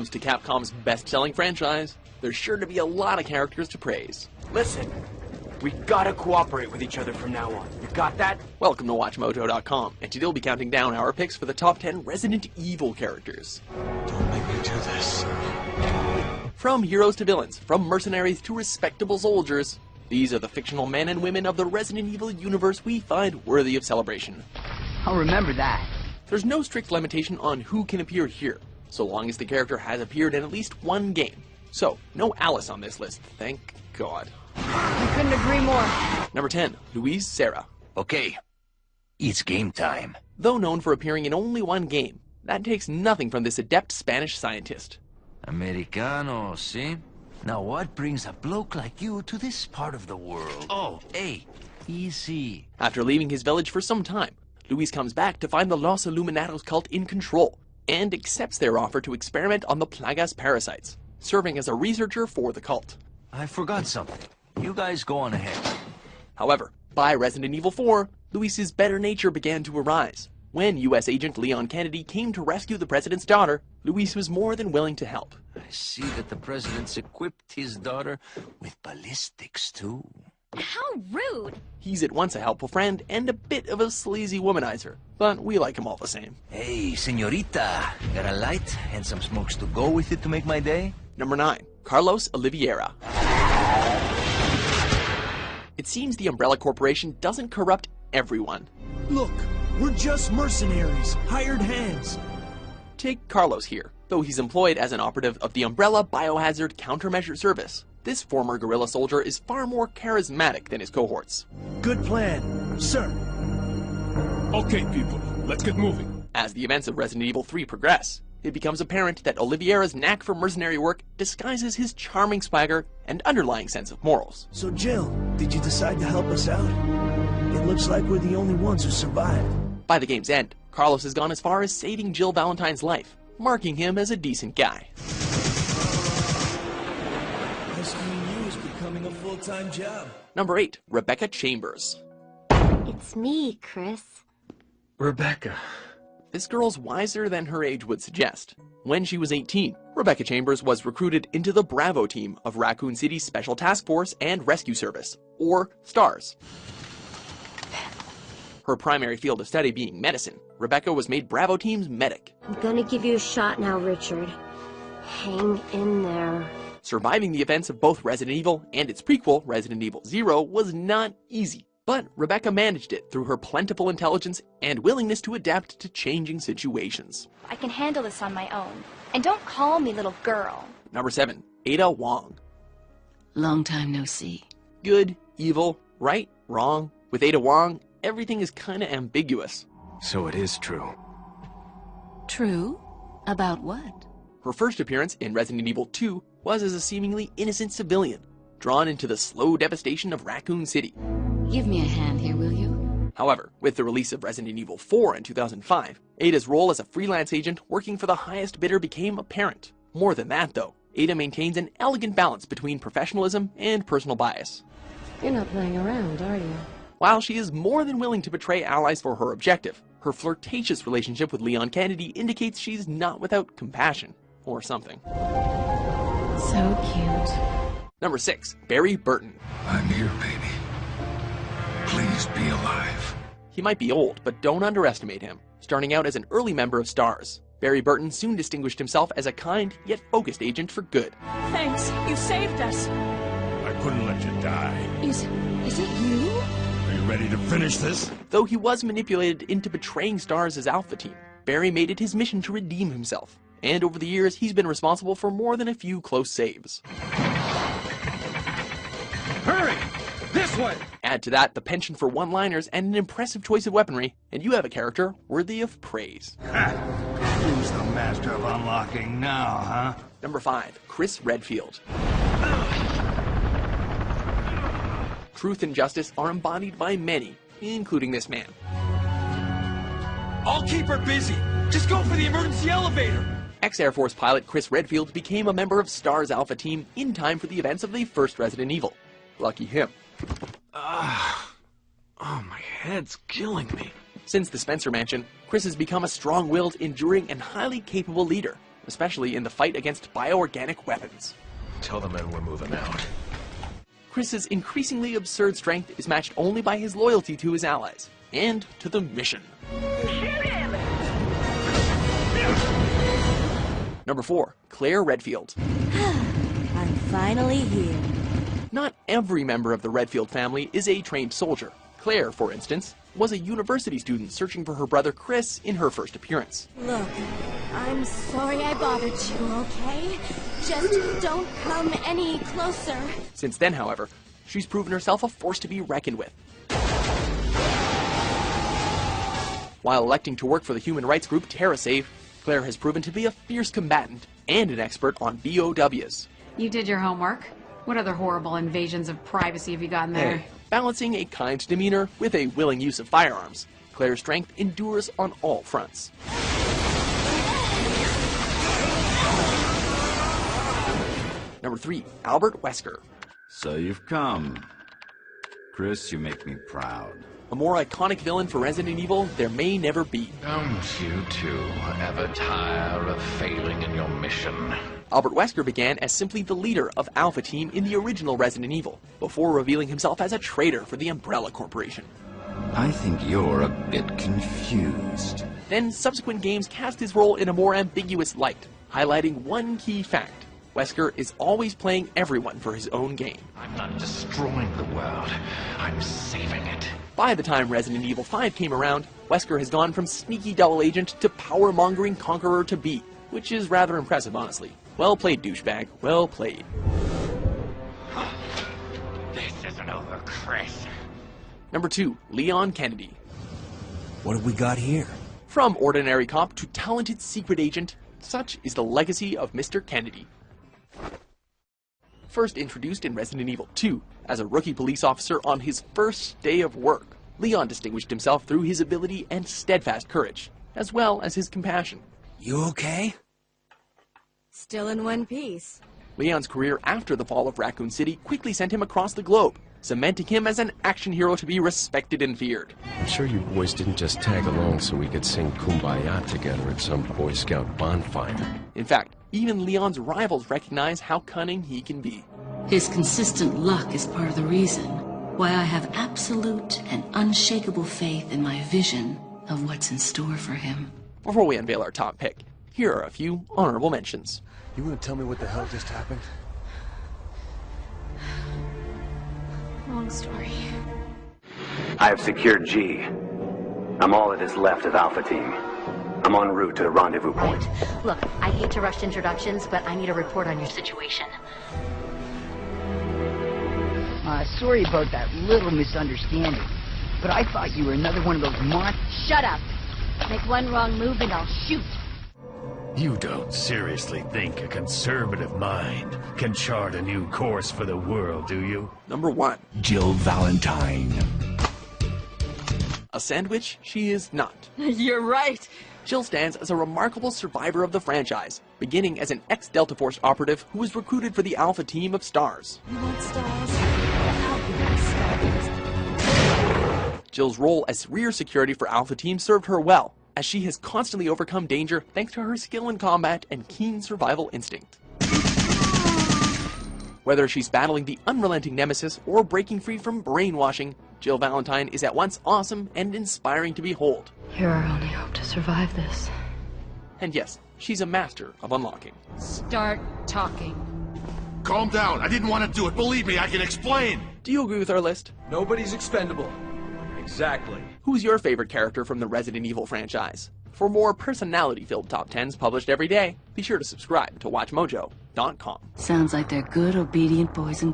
comes to Capcom's best-selling franchise, there's sure to be a lot of characters to praise. Listen, we gotta cooperate with each other from now on. You got that? Welcome to WatchMojo.com, and today we'll be counting down our picks for the top 10 Resident Evil characters. Don't make me do this. From heroes to villains, from mercenaries to respectable soldiers, these are the fictional men and women of the Resident Evil universe we find worthy of celebration. I'll remember that. There's no strict limitation on who can appear here, so long as the character has appeared in at least one game. So, no Alice on this list, thank God. I couldn't agree more. Number 10, Luis Serra. Okay, it's game time. Though known for appearing in only one game, that takes nothing from this adept Spanish scientist. Americano, see? Now what brings a bloke like you to this part of the world? Oh, hey, easy. After leaving his village for some time, Luis comes back to find the Los Illuminados cult in control, and accepts their offer to experiment on the Plagas parasites, serving as a researcher for the cult. I forgot something. You guys go on ahead. However, by Resident Evil 4, Luis's better nature began to arise. When U.S. agent Leon Kennedy came to rescue the president's daughter, Luis was more than willing to help. I see that the president's equipped his daughter with ballistics, too. How rude! He's at once a helpful friend and a bit of a sleazy womanizer, but we like him all the same. Hey, señorita, got a light and some smokes to go with it to make my day? Number 9, Carlos Oliveira. It seems the Umbrella Corporation doesn't corrupt everyone. Look, we're just mercenaries, hired hands. Take Carlos here. Though he's employed as an operative of the Umbrella Biohazard Countermeasure Service, this former guerrilla soldier is far more charismatic than his cohorts. Good plan, sir. Okay, people, let's get moving. As the events of Resident Evil 3 progress, it becomes apparent that Oliveira's knack for mercenary work disguises his charming swagger and underlying sense of morals. So Jill, did you decide to help us out? It looks like we're the only ones who survived. By the game's end, Carlos has gone as far as saving Jill Valentine's life, marking him as a decent guy. Rescuing you is becoming a full-time job. Number 8, Rebecca Chambers. It's me, Chris. Rebecca. This girl's wiser than her age would suggest. When she was 18, Rebecca Chambers was recruited into the Bravo team of Raccoon City's Special Task Force and Rescue Service, or STARS. Her primary field of study being medicine, Rebecca was made Bravo Team's medic. I'm gonna give you a shot now, Richard. Hang in there. Surviving the events of both Resident Evil and its prequel, Resident Evil 0, was not easy. But Rebecca managed it through her plentiful intelligence and willingness to adapt to changing situations. I can handle this on my own. And don't call me little girl. Number 7, Ada Wong. Long time no see. Good, evil, right, wrong. With Ada Wong, everything is kinda ambiguous. So it is true. True? About what? Her first appearance in Resident Evil 2 was as a seemingly innocent civilian, drawn into the slow devastation of Raccoon City. Give me a hand here, will you? However, with the release of Resident Evil 4 in 2005, Ada's role as a freelance agent working for the highest bidder became apparent. More than that, though, Ada maintains an elegant balance between professionalism and personal bias. You're not playing around, are you? While she is more than willing to betray allies for her objective, her flirtatious relationship with Leon Kennedy indicates she's not without compassion, or something. So cute. Number 6, Barry Burton. I'm here, baby. Please be alive. He might be old, but don't underestimate him. Starting out as an early member of STARS, Barry Burton soon distinguished himself as a kind yet focused agent for good. Thanks, you saved us. I couldn't let you die. Is it you? Are you ready to finish this? Though he was manipulated into betraying STARS' Alpha Team, Barry made it his mission to redeem himself. And over the years, he's been responsible for more than a few close saves. Hurry! This way! Add to that the penchant for one-liners and an impressive choice of weaponry, and you have a character worthy of praise. Who's the master of unlocking now, huh? Number 5, Chris Redfield. Truth and justice are embodied by many, including this man. I'll keep her busy. Just go for the emergency elevator. Ex-Air Force pilot Chris Redfield became a member of STARS Alpha Team in time for the events of the first Resident Evil. Lucky him. Oh, my head's killing me. Since the Spencer Mansion, Chris has become a strong-willed, enduring, and highly capable leader. especially in the fight against bioorganic weapons. Tell the men we're moving out. Chris's increasingly absurd strength is matched only by his loyalty to his allies, and to the mission. Number 4, Claire Redfield. I'm finally here. Not every member of the Redfield family is a trained soldier. Claire, for instance, was a university student searching for her brother Chris in her first appearance. Look, I'm sorry I bothered you, okay? Just don't come any closer. Since then, however, she's proven herself a force to be reckoned with. While electing to work for the human rights group TerraSave, Claire has proven to be a fierce combatant and an expert on BOWs. You did your homework. What other horrible invasions of privacy have you gotten there? Hey, balancing a kind demeanor with a willing use of firearms, Claire's strength endures on all fronts. Number 3, Albert Wesker. So you've come. Chris, you make me proud. A more iconic villain for Resident Evil there may never be. Don't you two ever tire of failing in your mission? Albert Wesker began as simply the leader of Alpha Team in the original Resident Evil, before revealing himself as a traitor for the Umbrella Corporation. I think you're a bit confused. Then subsequent games cast his role in a more ambiguous light, highlighting one key fact. Wesker is always playing everyone for his own game. I'm not destroying the world, I'm saving it. By the time Resident Evil 5 came around, Wesker has gone from sneaky double agent to power-mongering conqueror to be, which is rather impressive, honestly. Well played, douchebag. Well played. This isn't over, Chris. Number 2, Leon Kennedy. What have we got here? From ordinary cop to talented secret agent, such is the legacy of Mr. Kennedy. First introduced in Resident Evil 2 as a rookie police officer on his first day of work, Leon distinguished himself through his ability and steadfast courage, as well as his compassion. You okay? Still in one piece. Leon's career after the fall of Raccoon City quickly sent him across the globe, cementing him as an action hero to be respected and feared. I'm sure you boys didn't just tag along so we could sing Kumbaya together at some Boy Scout bonfire. In fact, even Leon's rivals recognize how cunning he can be. His consistent luck is part of the reason why I have absolute and unshakable faith in my vision of what's in store for him. Before we unveil our top pick, here are a few honorable mentions. You want to tell me what the hell just happened? Long story. I have secured G. I'm all that is left of Alpha Team. I'm en route to the rendezvous point. Look, I hate to rush introductions, but I need a report on your situation. Sorry about that little misunderstanding, but I thought you were another one of those Shut up! Make one wrong move and I'll shoot. You don't seriously think a conservative mind can chart a new course for the world, do you? Number 1. Jill Valentine. A sandwich she is not. You're right. Jill stands as a remarkable survivor of the franchise, beginning as an ex-Delta Force operative who was recruited for the Alpha Team of Stars. You want stars? I'll give you stars. Jill's role as rear security for Alpha Team served her well, as she has constantly overcome danger thanks to her skill in combat and keen survival instinct. Whether she's battling the unrelenting nemesis or breaking free from brainwashing, Jill Valentine is at once awesome and inspiring to behold. You're our only hope to survive this. And yes, she's a master of unlocking. Start talking. Calm down. I didn't want to do it. Believe me, I can explain. Do you agree with our list? Nobody's expendable. Exactly. Who's your favorite character from the Resident Evil franchise? For more personality-filled top 10s published every day, be sure to subscribe to WatchMojo.com. Sounds like they're good, obedient boys and girls.